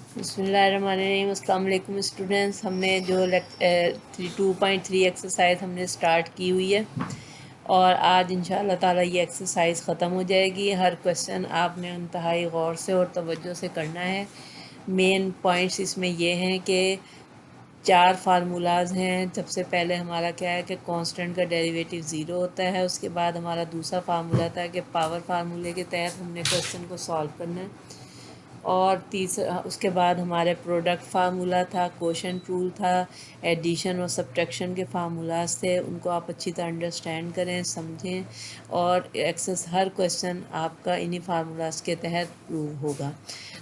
बिस्मिल्लाहिर्रहमानिर्रहीम। अस्सलाम वालेकुम स्टूडेंट्स। हमने जो 2.3 एक्सरसाइज हमने स्टार्ट की हुई है और आज इंशाल्लाह ताला ये एक्सरसाइज ख़त्म हो जाएगी। हर क्वेश्चन आपने इंतहाई गौर से और तवज्जो से करना है। मेन पॉइंट्स इसमें ये हैं कि 4 फार्मूलाज हैं। सबसे पहले हमारा क्या है कि कांस्टेंट का डेरिवेटिव ज़ीरो होता है। उसके बाद हमारा दूसरा फार्मूला था कि पावर फार्मूले के तहत हमने क्वेश्चन को सॉल्व करना है। और तीसरा उसके बाद हमारे प्रोडक्ट फार्मूला था, कोशेंट रूल था, एडिशन और सब्ट्रैक्शन के फार्मूलाज थे। उनको आप अच्छी तरह अंडरस्टैंड करें, समझें और हर क्वेश्चन आपका इन्हीं फार्मूलाज के तहत प्रूव होगा।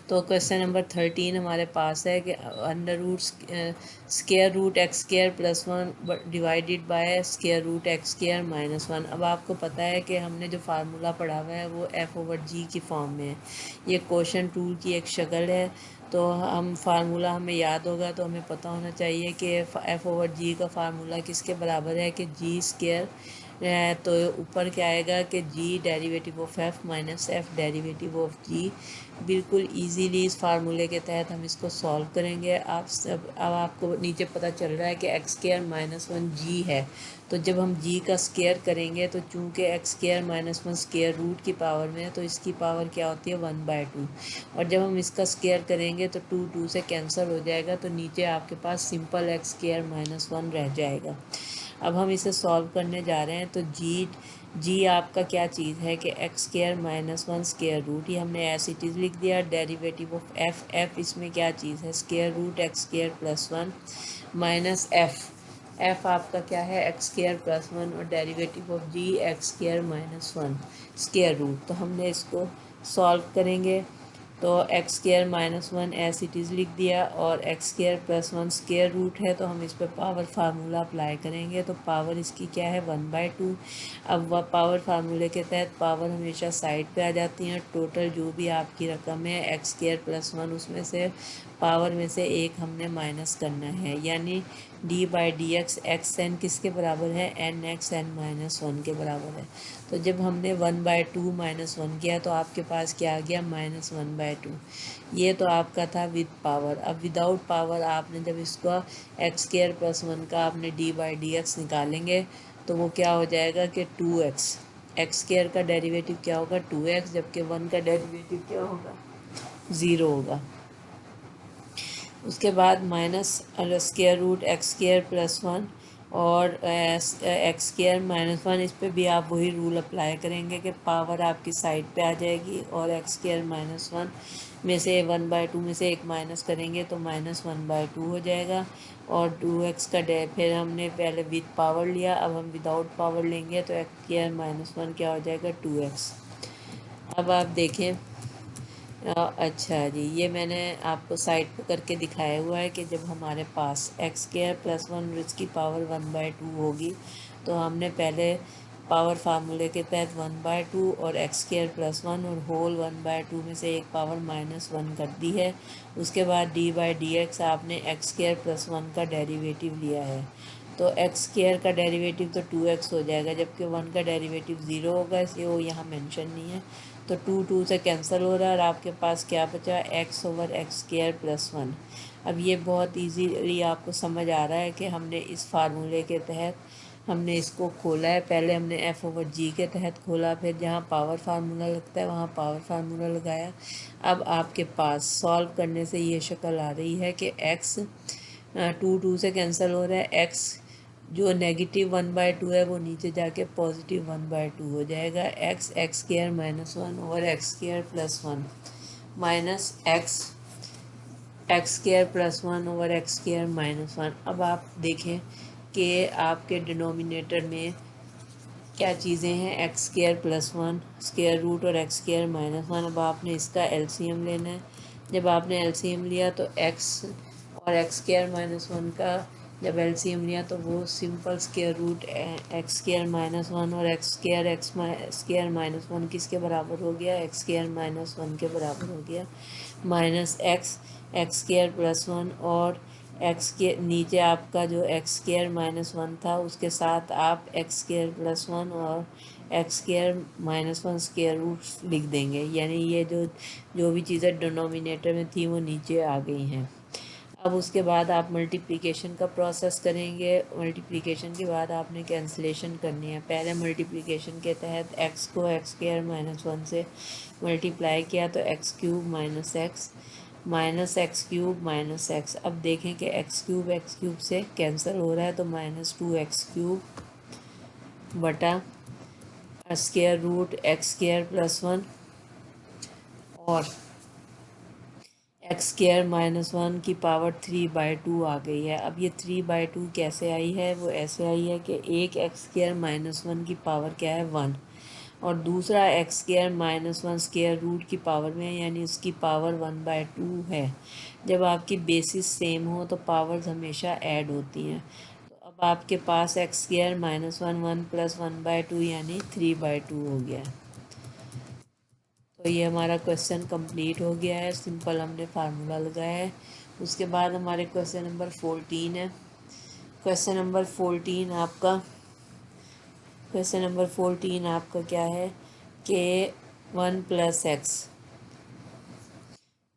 तो क्वेश्चन नंबर 13 हमारे पास है कि under root square root x square plus one divided by square root x square minus one. अब आपको पता है कि हमने जो फार्मूला पढ़ा हुआ है वो एफ ओवर जी की फॉर्म में है। ये क्वेश्चन टूल की एक शक्ल है। तो हम फार्मूला हमें याद होगा तो हमें पता होना चाहिए कि एफ ओवर जी का फार्मूला किसके बराबर है कि जी स्केयर। तो ऊपर क्या आएगा कि g derivative of f minus f derivative of g. बिल्कुल इजीली इस फार्मूले के तहत हम इसको सॉल्व करेंगे। आप सब अब आपको नीचे पता चल रहा है कि एक्स स्केयर माइनस वन जी है। तो जब हम जी का स्केयर करेंगे तो चूंकि x square minus one square root की पावर में है तो इसकी पावर क्या होती है 1/2। और जब हम इसका स्केयर करेंगे तो 2 से कैंसिल हो जाएगा तो नीचे आपके पास simple x square minus one रह जाएगा। अब हम इसे सॉल्व करने जा रहे हैं। तो जी आपका क्या चीज़ है कि x square minus one square root, ये हमने एज इट इज़ लिख दिया। डेरिवेटिव ऑफ एफ इसमें क्या चीज़ है square root x square plus one minus f आपका क्या है एक्स स्केयर प्लस वन और derivative of g x square minus one square root. तो हमने इसको सॉल्व करेंगे तो x square minus one as it is लिख दिया और x square plus one square root है तो हम इस पर पावर फार्मूला अप्लाई करेंगे। तो पावर इसकी क्या है 1/2। अब वह पावर फार्मूले के तहत पावर हमेशा साइड पे आ जाती हैं। टोटल जो भी आपकी रकम है एक्स स्केयर प्लस वन उसमें से पावर में से एक हमने माइनस करना है, यानी d by d x n किसके बराबर है n x n minus one के बराबर है। तो जब हमने 1/2 माइनस वन किया तो आपके पास क्या आ गया -1/2। ये तो आपका था विद पावर। अब विदाउट पावर आपने जब इसका एक्स स्केयर प्लस वन का आपने डी बाई डी एक्स निकालेंगे तो वो क्या हो जाएगा कि 2x। एक्स स्केयर का डेरिवेटिव क्या होगा 2x, जबकि वन का डेरिवेटिव क्या होगा 0 होगा। उसके बाद minus square root x square plus one और एक्स स्केयर माइनस वन, इस पर भी आप वही रूल अप्लाई करेंगे कि पावर आपकी साइड पे आ जाएगी और एक्स स्केयर माइनस वन में से 1/2 में से एक माइनस करेंगे तो -1/2 हो जाएगा। और 2x का डे फिर हमने पहले विद पावर लिया, अब हम विदाउट पावर लेंगे तो एक्स स्केयर माइनस वन क्या हो जाएगा 2x। अब आप देखें अच्छा जी, ये मैंने आपको साइड पर करके दिखाया हुआ है कि जब हमारे पास एक्स स्केयर प्लस वन इसकी पावर 1/2 होगी तो हमने पहले पावर फार्मूले के तहत 1/2 और एक्स स्केयर प्लस वन और होल 1/2 में से एक पावर -1 कर दी है। उसके बाद डी बाई डी एक्स आपने एक्स स्केयर प्लस वन का डेरिवेटिव लिया है तो एक्स स्केयर का डेरिवेटिव तो 2x हो जाएगा, जबकि वन का डेरिवेटिव 0 होगा, इसलिए वो यहाँ मेंशन नहीं है। तो 2 से कैंसिल हो रहा है और आपके पास क्या बचा x over x square plus one. अब ये बहुत इजीली आपको समझ आ रहा है कि हमने इस फार्मूले के तहत हमने इसको खोला है। पहले हमने एफ ओवर जी के तहत खोला, फिर जहाँ पावर फार्मूला लगता है वहाँ पावर फार्मूला लगाया। अब आपके पास सॉल्व करने से ये शक्ल आ रही है कि x 2 से कैंसिल हो रहा है, x जो नेगेटिव 1/2 है वो नीचे जाके पॉजिटिव 1/2 हो जाएगा। X x square minus one और x square plus one minus x x square plus one over x square minus one. अब आप देखें कि आपके डिनोमिनेटर में क्या चीज़ें हैं x square plus one square root और एक्स स्केयर माइनस वन। अब आपने इसका एलसीएम लेना है। जब आपने एलसीएम लिया तो एक्स और एक्स स्केयर माइनस वन का जब एलसीएम लिया तो वो simple square root x square minus one और एक्स स्केयर माइनस वन किसके बराबर हो गया एक्स स्केयर माइनस वन के बराबर हो गया minus x x square plus one और एक्स के नीचे आपका जो एक्स स्केयर माइनस वन था उसके साथ आप एक्स स्केयर प्लस वन और x square minus one square root लिख देंगे, यानी ये जो भी चीज़ें डिनोमिनेटर में थी वो नीचे आ गई हैं। अब उसके बाद आप मल्टीप्लिकेशन का प्रोसेस करेंगे। मल्टीप्लिकेशन के बाद आपने कैंसिलेशन करनी है। पहले मल्टीप्लिकेशन के तहत एक्स को एक्स स्क्वायर माइनस वन से मल्टीप्लाई किया तो x cube minus x cube minus x. अब देखें कि एक्स क्यूब से कैंसिल हो रहा है तो माइनस टू एक्स क्यूब बटा square root x square plus one और एक्स स्क्वायर माइनस वन की पावर 3/2 आ गई है। अब ये 3/2 कैसे आई है? वो ऐसे आई है कि एक एक्स स्क्वायर माइनस वन की पावर क्या है? 1, और दूसरा x square minus one square root की पावर में है, यानी उसकी पावर 1/2 है। जब आपकी बेसिस सेम हो तो पावर्स हमेशा ऐड होती हैं। तो अब आपके पास x square minus one 1 plus 1/2 यानी 3/2 हो गया है। तो ये हमारा क्वेश्चन कंप्लीट हो गया है। सिंपल हमने फार्मूला लगाया है। उसके बाद हमारे क्वेश्चन नंबर 14 है। क्वेश्चन नंबर 14 आपका क्या है कि 1 plus x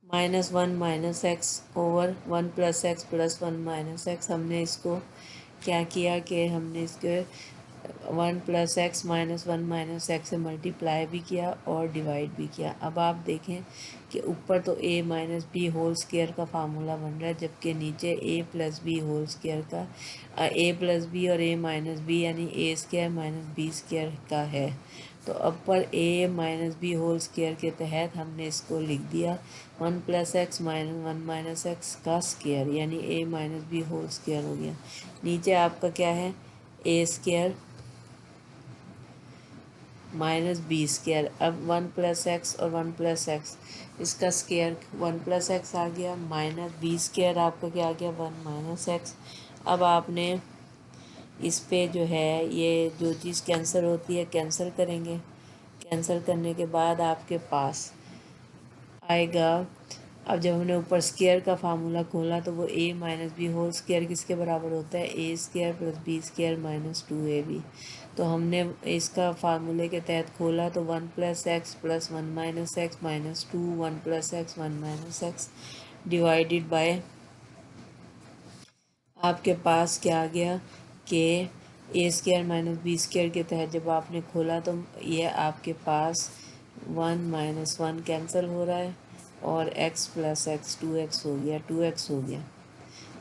minus one minus x over 1 plus x plus 1 minus x. हमने इसको क्या किया कि हमने इसके 1 plus x minus one minus x से मल्टीप्लाई भी किया और डिवाइड भी किया। अब आप देखें कि ऊपर तो a minus b whole square का फार्मूला बन रहा है, जबकि नीचे a plus b whole square का a प्लस बी और a माइनस बी यानी a square minus b square का है। तो अब पर a minus b whole square के तहत हमने इसको लिख दिया 1 plus x minus one minus x का स्क्वायर, यानी a minus b whole square हो गया। नीचे आपका क्या है? a square minus b square. अब 1 प्लस एक्स और 1 प्लस एक्स इसका स्क्वायर 1 प्लस एक्स आ गया, माइनस बी स्क्वायर आपका क्या आ गया? 1 माइनस एक्स। अब आपने इस पे जो है ये जो चीज़ कैंसिल होती है कैंसिल करेंगे। कैंसिल करने के बाद आपके पास आएगा, अब जब हमने ऊपर स्क्वायर का फार्मूला खोला तो वो a minus b whole square किसके बराबर होता है? a square plus b square minus 2ab। तो हमने इसका फार्मूले के तहत खोला तो 1 plus x plus 1 minus x minus 2 1 plus x 1 minus x divided by आपके पास क्या आ गया कि a square minus b square के तहत जब आपने खोला तो ये आपके पास 1 माइनस वन कैंसिल हो रहा है और x प्लस एक्स 2x हो गया, 2x हो गया।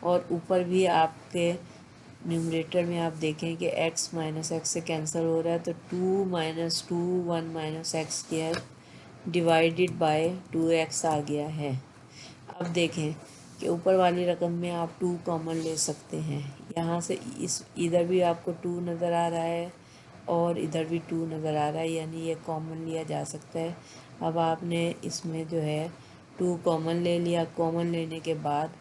और ऊपर भी आपके न्यूमरेटर में आप देखें कि x माइनस एक्स से कैंसिल हो रहा है तो 2 minus 2 1 minus x square divided by 2x आ गया है। अब देखें कि ऊपर वाली रकम में आप 2 कॉमन ले सकते हैं। यहाँ से इस इधर भी आपको 2 नज़र आ रहा है और इधर भी 2 नज़र आ रहा है, यानी ये कॉमन लिया जा सकता है। अब आपने इसमें जो है 2 कॉमन ले लिया। कॉमन लेने के बाद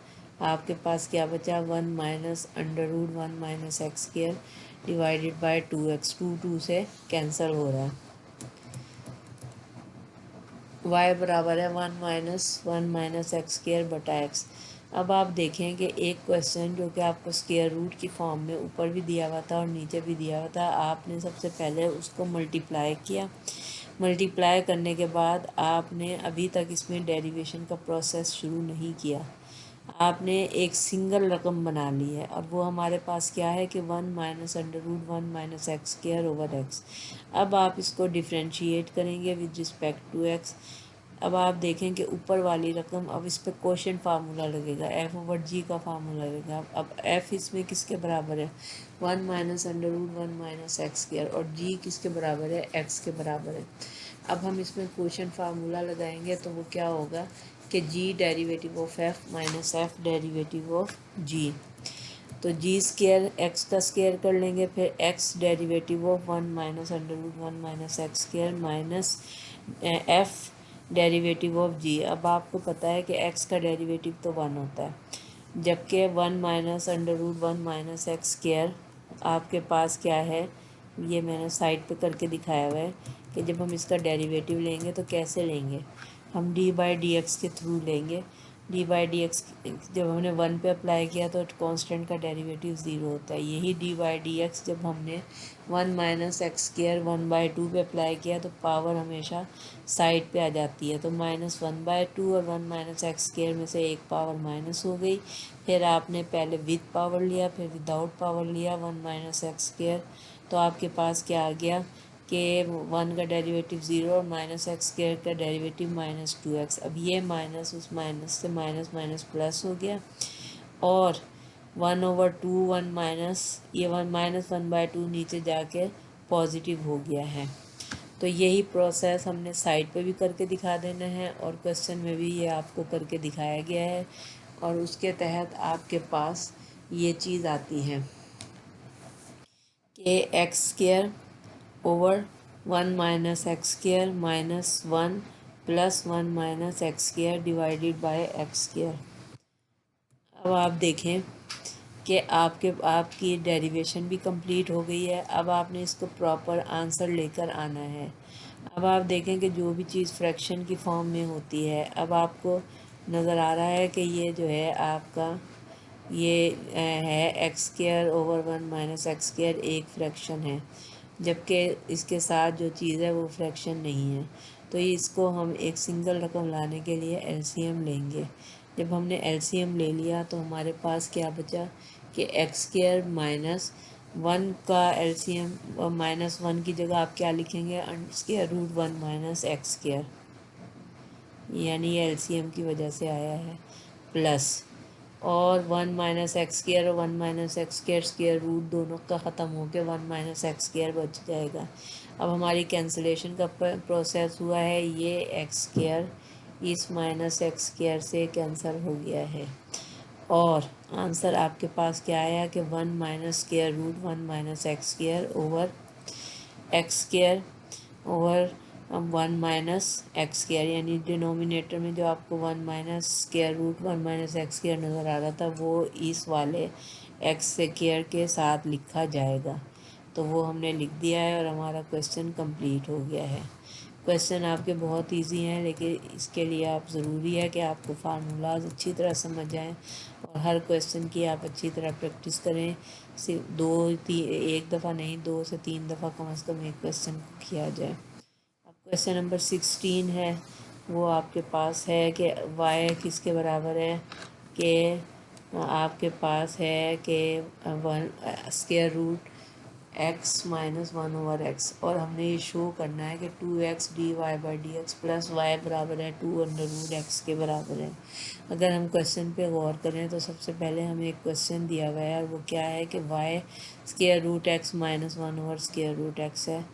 आपके पास क्या बचा? 1 minus under root 1 minus x square divided by 2x। 2 से कैंसिल हो रहा है। y बराबर है 1 माइनस एक्स स्क्वायर बटा एक्स। अब आप देखें कि एक क्वेश्चन जो कि आपको स्क्वायर रूट की फॉर्म में ऊपर भी दिया हुआ था और नीचे भी दिया हुआ था, आपने सबसे पहले उसको मल्टीप्लाई किया। मल्टीप्लाई करने के बाद आपने अभी तक इसमें डेरिवेशन का प्रोसेस शुरू नहीं किया। आपने एक सिंगल रकम बना ली है और वो हमारे पास क्या है कि 1 minus under root 1 minus x square over x. अब आप इसको डिफ्रेंशिएट करेंगे विद रिस्पेक्ट टू एक्स। अब आप देखें कि ऊपर वाली रकम, अब इस पर क्वोशंट फार्मूला लगेगा, एफ ओवर जी का फार्मूला लगेगा। अब एफ इसमें किसके बराबर है? 1 minus under root 1 minus x square, और जी किसके बराबर है? एक्स के बराबर है। अब हम इसमें क्वोशंट फार्मूला लगाएंगे तो वो क्या होगा कि g derivative of f minus f derivative of g. तो जी स्क्वायर एक्स का स्क्वायर कर लेंगे, फिर x derivative of 1 minus under root 1 minus x square minus f derivative of g. अब आपको पता है कि एक्स का डेरिवेटिव तो 1 होता है, जबकि 1 minus under root 1 minus x square आपके पास क्या है? ये मैंने साइड पे करके दिखाया हुआ है कि जब हम इसका डेरिवेटिव लेंगे तो कैसे लेंगे? हम डी बाई डी एक्स के थ्रू लेंगे। डी बाई डी एक्स जब हमने 1 पे अप्लाई किया तो कांस्टेंट का डेरिवेटिव 0 होता है। यही डी बाई डी एक्स जब हमने 1 माइनस एक्स स्क्र 1/2 पे अप्लाई किया तो पावर हमेशा साइड पे आ जाती है। तो -1/2 और 1 माइनस एक्स स्क्र में से एक पावर माइनस हो गई। फिर आपने पहले विद पावर लिया, फिर विदाउट पावर लिया 1 माइनस एक्स स्क्र, तो आपके पास क्या आ गया कि 1 का डेरिवेटिव 0 और माइनस एक्स स्क्र का डेरिवेटिव -2x। अब ये माइनस उस माइनस से माइनस माइनस प्लस हो गया और 1/2 1 माइनस ये 1 - 1/2 नीचे जाके पॉजिटिव हो गया है। तो यही प्रोसेस हमने साइड पे भी करके दिखा देना है और क्वेश्चन में भी ये आपको करके दिखाया गया है और उसके तहत आपके पास ये चीज़ आती है कि x square over 1 minus x square -1 plus 1 minus x square divided by x square. अब आप देखें कि आपकी डेरिवेशन भी कंप्लीट हो गई है। अब आपने इसको प्रॉपर आंसर लेकर आना है। अब आप देखें कि जो भी चीज़ फ्रैक्शन की फॉर्म में होती है, अब आपको नज़र आ रहा है कि ये जो है आपका ये है x square over 1 minus x square एक फ्रैक्शन है, जबकि इसके साथ जो चीज़ है वो फ्रैक्शन नहीं है। तो इसको हम एक सिंगल रकम लाने के लिए एलसीएम लेंगे। जब हमने एलसीएम ले लिया तो हमारे पास क्या बचा कि एक्स स्क्र -1 का एलसीएम -1 की जगह आप क्या लिखेंगे, √1 माइनस एक्स स्क्र, यानी ये एलसीएम की वजह से आया है, प्लस और 1 माइनस एक्स स्क्र और 1 माइनस एक्स स्क्र रूट दोनों का ख़त्म होकर 1 माइनस एक्स स्क्र बच जाएगा। अब हमारी कैंसिलेशन का प्रोसेस हुआ है, ये एक्स स्क्र इस माइनस एक्स स्क्र से कैंसिल हो गया है और आंसर आपके पास क्या आया कि 1 minus √1 minus x square over x square over 1 minus x square, यानी डिनोमिनेटर में जो आपको 1 माइनस √1 माइनस एक्स स्क्र नज़र आ रहा था वो इस वाले एक्स स्क्र के साथ लिखा जाएगा। तो वो हमने लिख दिया है और हमारा क्वेश्चन कंप्लीट हो गया है। क्वेश्चन आपके बहुत इजी हैं, लेकिन इसके लिए आप ज़रूरी है कि आपको फार्मूलाज अच्छी तरह समझ जाएं और हर क्वेश्चन की आप अच्छी तरह प्रैक्टिस करें। सिर्फ एक दफ़ा नहीं, 2 से 3 दफ़ा कम से कम एक क्वेश्चन को किया जाए। अब क्वेश्चन नंबर 16 है, वो आपके पास है कि y किसके बराबर है कि आपके पास है कि 1 square root x -1 over x और हमने ये शो करना है कि 2x dy/dx प्लस y बराबर है 2√x के बराबर है। अगर हम क्वेश्चन पे गौर करें तो सबसे पहले हमें एक क्वेश्चन दिया गया है और वो क्या है कि y √x -1 ओवर √x है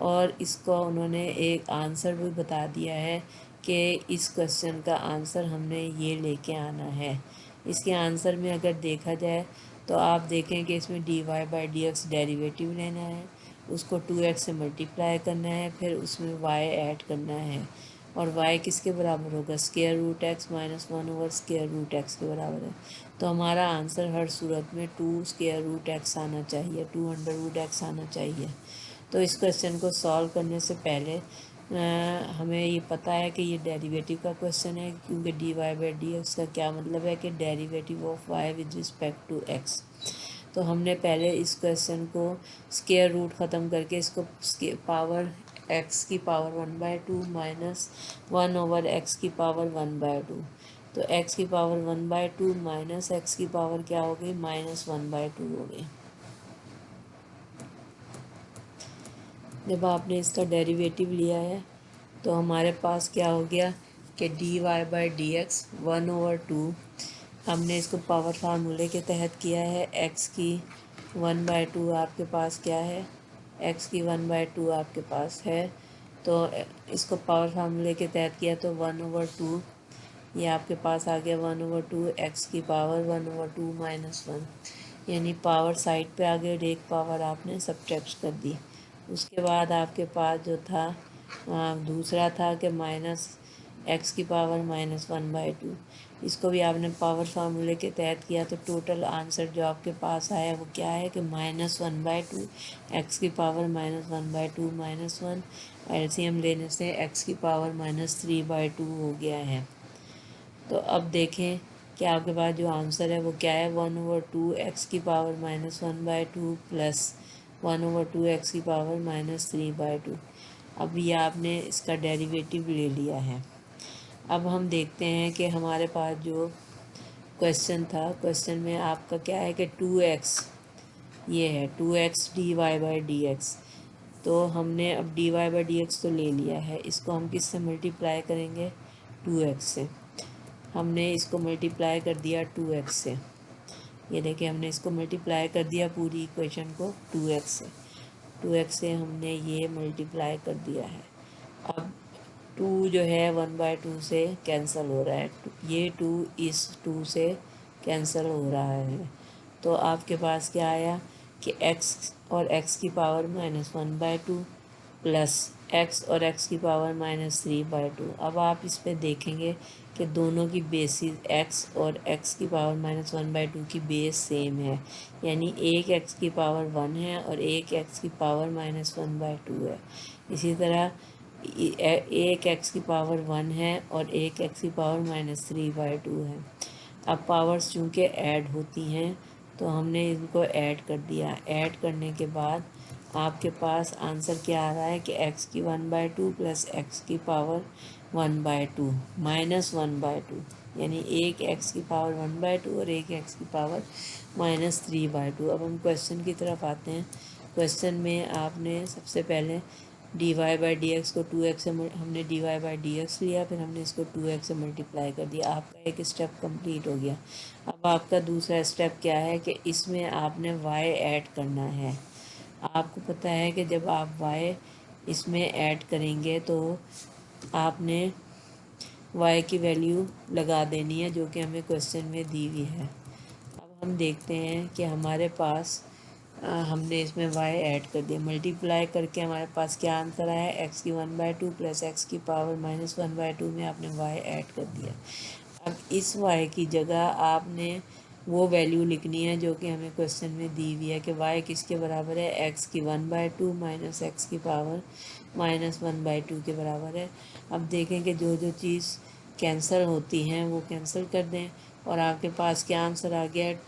और इसको उन्होंने एक आंसर भी बता दिया है कि इस क्वेश्चन का आंसर हमने ये लेके आना है। इसके आंसर में अगर देखा जाए तो आप देखें कि इसमें dy/dx डेरिवेटिव लेना है, उसको 2x से मल्टीप्लाई करना है, फिर उसमें y ऐड करना है और y किसके बराबर होगा, √x -1 ओवर √x के बराबर है। तो हमारा आंसर हर सूरत में 2√x आना चाहिए, 2√x आना चाहिए। तो इस क्वेश्चन को सॉल्व करने से पहले हमें ये पता है कि ये डेरिवेटिव का क्वेश्चन है, क्योंकि dy/dx का क्या मतलब है कि derivative of y with respect to x। तो हमने पहले इस क्वेश्चन को स्क्वायर रूट ख़त्म करके इसको पावर x की पावर 1/2 -1 ओवर x की पावर 1/2, तो x की पावर 1/2 माइनस x की पावर क्या हो गई, -1/2 हो गई। जब आपने इसका डेरिवेटिव लिया है तो हमारे पास क्या हो गया कि dy/dx 1/2, हमने इसको पावर फार्मूले के तहत किया है। x की 1/2 आपके पास क्या है, x की 1/2 आपके पास है, तो इसको पावर फार्मूले के तहत किया तो 1/2 ये आपके पास आ गया 1/2 x की पावर 1/2 -1, यानी पावर साइड पे आ गई और एक पावर आपने सब्ट्रैक्ट कर दी। उसके बाद आपके पास जो था दूसरा था कि माइनस एक्स की पावर -1/2, इसको भी आपने पावर फार्मूले के तहत किया तो टोटल आंसर जो आपके पास आया वो क्या है कि -1/2 एक्स की पावर -1/2 -1, एलसीएम लेने से एक्स की पावर -3/2 हो गया है। तो अब देखें कि आपके पास जो आंसर है वो क्या है, 1/2 x⁻⁻1/2 प्लस 1/2 x⁻⁻3/2। अब ये आपने इसका डेरिवेटिव ले लिया है। अब हम देखते हैं कि हमारे पास जो क्वेश्चन था, क्वेश्चन में आपका क्या है कि 2x, ये है 2x dy/dx। तो हमने अब dy/dx तो ले लिया है, इसको हम किससे मल्टीप्लाई करेंगे, 2x से। हमने इसको मल्टीप्लाई कर दिया 2x से, ये देखिए हमने इसको मल्टीप्लाई कर दिया पूरी इक्वेशन को 2x से। 2x से हमने ये मल्टीप्लाई कर दिया है। अब 2 जो है 1/2 से कैंसिल हो रहा है, ये 2 इस 2 से कैंसिल हो रहा है। तो आपके पास क्या आया कि x और x की पावर -1/2 प्लस x और x की पावर -3/2। अब आप इस पे देखेंगे कि दोनों की बेसिस x और x की पावर -1/2 की बेस सेम है, यानी एक x की पावर 1 है और एक x की पावर -1/2 है। इसी तरह एक x की पावर 1 है और एक x की पावर -3/2 है। अब पावर्स चूँकि ऐड होती हैं तो हमने इनको ऐड कर दिया। ऐड करने के बाद आपके पास आंसर क्या आ रहा है कि x की 1/2 प्लस x की पावर 1/2 -1/2, यानी एक x की पावर 1/2 और एक x की पावर -3/2। अब हम क्वेश्चन की तरफ आते हैं। क्वेश्चन में आपने सबसे पहले dy/dx को 2x से हमने dy/dx लिया, फिर हमने इसको 2x से मल्टीप्लाई कर दिया। आपका एक स्टेप कंप्लीट हो गया। अब आपका दूसरा स्टेप क्या है कि इसमें आपने y ऐड करना है। आपको पता है कि जब आप y इसमें ऐड करेंगे तो आपने y की वैल्यू लगा देनी है जो कि हमें क्वेश्चन में दी हुई है। अब हम देखते हैं कि हमारे पास हमने इसमें y ऐड कर दिया, मल्टीप्लाई करके हमारे पास क्या आंसर आया, x की 1/2 प्लस x की पावर -1/2 में आपने y ऐड कर दिया। अब इस y की जगह आपने वो वैल्यू लिखनी है जो कि हमें क्वेश्चन में दी हुई है कि y किसके बराबर है, x की 1/2 माइनस x की पावर -1/2 के बराबर है। अब देखें कि जो जो चीज़ कैंसिल होती हैं वो कैंसिल कर दें और आपके पास क्या आंसर आ गया है,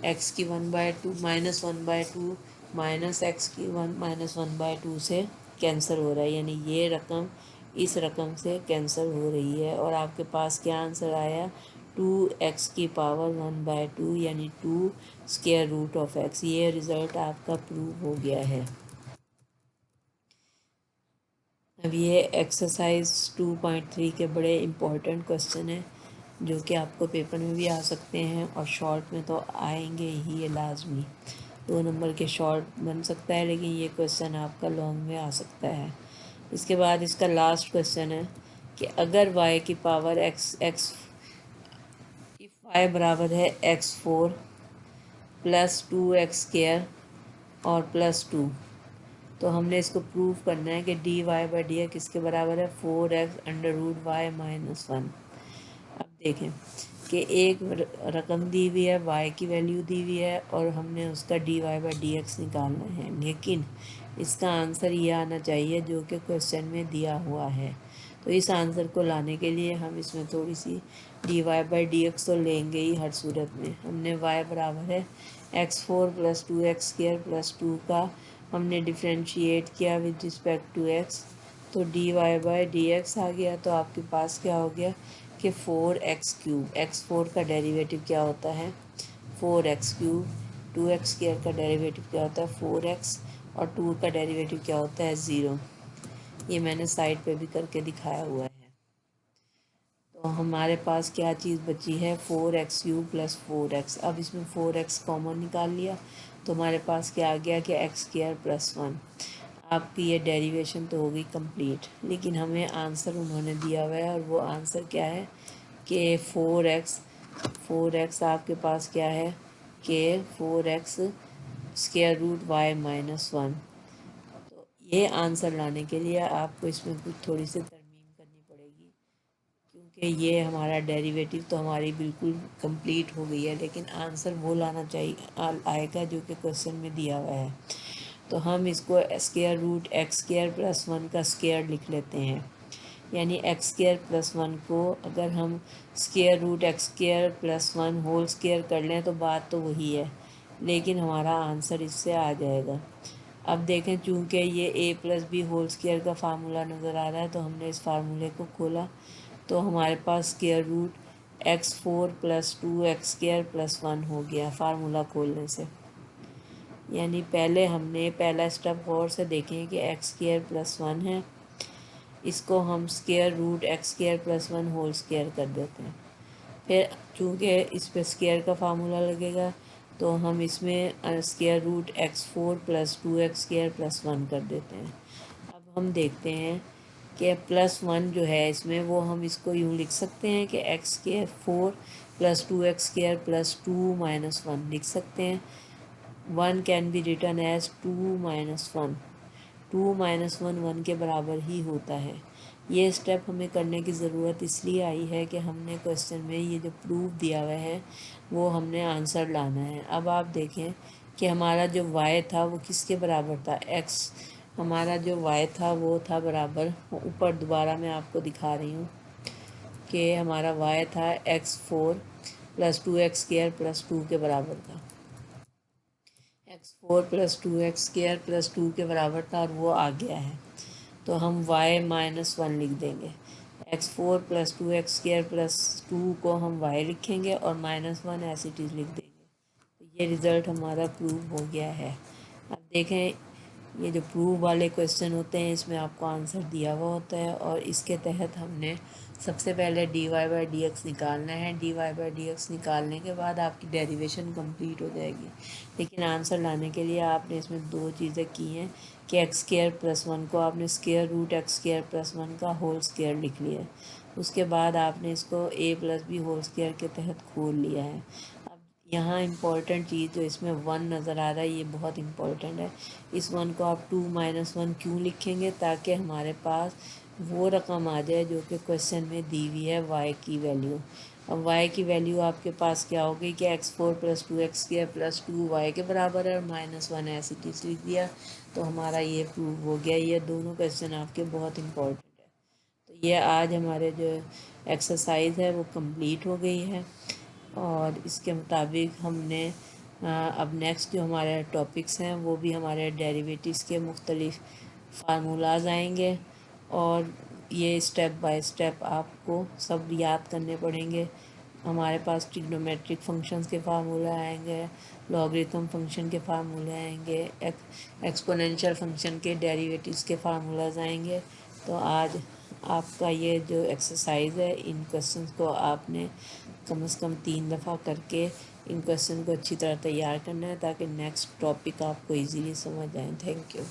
x की 1/2 -1/2 माइनस एक्स की 1 से कैंसिल हो रहा है, यानी ये रकम इस रकम से कैंसिल हो रही है और आपके पास क्या आंसर आया, 2x की पावर 1/2 यानी 2 स्क्वायर रूट ऑफ x। ये रिज़ल्ट आपका प्रूव हो गया है। अब ये एक्सरसाइज 2.3 के बड़े इम्पोर्टेंट क्वेश्चन हैं जो कि आपको पेपर में भी आ सकते हैं और शॉर्ट में तो आएंगे ही, ये लाजमी 2 नंबर के शॉर्ट बन सकता है, लेकिन ये क्वेश्चन आपका लॉन्ग में आ सकता है। इसके बाद इसका लास्ट क्वेश्चन है कि अगर y की पावर x इफ़ y बराबर है x4 प्लस 2x² और +2, तो हमने इसको प्रूव करना है कि dy/dx किसके बराबर है, 4x√y-1। अब देखें कि एक रकम दी हुई है, y की वैल्यू दी हुई है और हमने उसका dy/dx निकालना है, लेकिन इसका आंसर ये आना चाहिए जो कि क्वेश्चन में दिया हुआ है। तो इस आंसर को लाने के लिए हम इसमें थोड़ी सी dy/dx तो लेंगे ही हर सूरत में। हमने y बराबर है x4 + 2x² + 2 का हमने डिफ्रेंशिएट किया विद रिस्पेक्ट टू x, तो dy/dx आ गया। तो आपके पास क्या हो गया कि 4x³ x4 का डेरिवेटिव क्या होता है 4x³ 2x² का डेरिवेटिव क्या होता है 4x और 2 का डेरिवेटिव क्या होता है 0। ये मैंने साइड पे भी करके दिखाया हुआ है। तो हमारे पास क्या चीज़ बची है 4x³ + 4x। अब इसमें 4x कॉमन निकाल लिया तो हमारे पास क्या आ गया कि x² + 1। आपकी ये डेरिवेशन तो हो गई कंप्लीट, लेकिन हमें आंसर उन्होंने दिया हुआ है और वो आंसर क्या है कि 4x आपके पास क्या है कि 4x√y-1। तो ये आंसर लाने के लिए आपको इसमें कुछ थोड़ी सी तरमीम करनी पड़ेगी, क्योंकि ये हमारा डेरिवेटिव तो हमारी बिल्कुल कंप्लीट हो गई है, लेकिन आंसर वो लाना चाहिए आएगा जो कि क्वेश्चन में दिया हुआ है। तो हम इसको √x² + 1 का स्क्वायर लिख लेते हैं। यानी एक्स स्क्वायर प्लस 1 को अगर हम square root x square plus 1 whole square कर लें तो बात तो वही है, लेकिन हमारा आंसर इससे आ जाएगा। अब देखें, चूंकि ये ए प्लस बी होल स्क्वायर का फार्मूला नज़र आ रहा है तो हमने इस फार्मूले को खोला तो हमारे पास square root x4 plus 2x square plus 1 हो गया फार्मूला खोलने से। यानी पहले हमने पहला स्टेप गौर से देखें कि एक्स स्क्वायर प्लस 1 है, इसको हम square root x square plus 1 whole square कर देते हैं। फिर चूँकि इस पर स्क्वायर का फार्मूला लगेगा तो हम इसमें square root x4 plus 2x square plus 1 कर देते हैं। अब हम देखते हैं कि प्लस 1 जो है इसमें, वो हम इसको यूँ लिख सकते हैं कि x square 4 plus 2x square plus 2 minus 1 लिख सकते हैं। 1 can be written as 2 minus 1। 2 minus 1 के बराबर ही होता है। ये स्टेप हमें करने की ज़रूरत इसलिए आई है कि हमने क्वेश्चन में ये जो प्रूफ दिया हुआ है वो हमने आंसर लाना है। अब आप देखें कि हमारा जो y था वो किसके बराबर था, x। हमारा जो y था वो था बराबर, ऊपर दोबारा मैं आपको दिखा रही हूँ कि हमारा y था x4 plus 2x square plus 2 के बराबर था। x4 plus 2x square plus 2 के बराबर था और वो आ गया है तो हम y माइनस 1 लिख देंगे। x4 plus 2x square plus 2 को हम y लिखेंगे और माइनस 1 एज इट इज़ लिख देंगे। तो ये रिज़ल्ट हमारा प्रूव हो गया है। अब देखें, ये जो प्रूव वाले क्वेश्चन होते हैं इसमें आपको आंसर दिया हुआ होता है और इसके तहत हमने सबसे पहले dy बाई डी एक्स निकालना है। dy बाई डी एक्स निकालने के बाद आपकी डेरिवेशन कंप्लीट हो जाएगी। लेकिन आंसर लाने के लिए आपने इसमें दो चीज़ें की हैं कि एक्स स्क्वायर प्लस 1 को आपने square root x square plus 1 का होल स्क्वायर लिख लिया है। उसके बाद आपने इसको a plus b whole square के तहत खोल लिया है। अब यहाँ इम्पॉर्टेंट चीज़ जो इसमें 1 नज़र आ रहा है ये बहुत इम्पॉर्टेंट है। इस 1 को आप 2 माइनस 1 क्यों लिखेंगे, ताकि हमारे पास वो रकम आ जाए जो कि क्वेश्चन में दी हुई है y की वैल्यू। अब y की वैल्यू आपके पास क्या होगी कि x4 plus 2x square plus 2 y के बराबर है और माइनस 1 ऐसे चीज़ लिख दिया तो हमारा ये प्रूव हो गया। ये दोनों क्वेश्चन आपके बहुत इम्पोर्टेंट है। तो ये आज हमारे जो एक्सरसाइज है वो कंप्लीट हो गई है और इसके मुताबिक हमने अब नेक्स्ट जो हमारे टॉपिक्स हैं वो भी हमारे डेरिवेटिव्स के मुख्तलिफ फार्मूलाज आएंगे और ये स्टेप बाय स्टेप आपको सब याद करने पड़ेंगे। हमारे पास ट्रिग्नोमेट्रिक फंक्शंस के फार्मूले आएंगे, लॉगरिथम फंक्शन के फार्मूले आएंगे, एक्सपोनेंशियल फंक्शन के डेरिवेटिव्स के फार्मूलाज आएंगे। तो आज आपका ये जो एक्सरसाइज है, इन क्वेश्चंस को आपने कम से कम 3 दफ़ा करके इन क्वेश्चन को अच्छी तरह तैयार करना है ताकि नेक्स्ट टॉपिक आपको इजीली समझ आए। Thank you.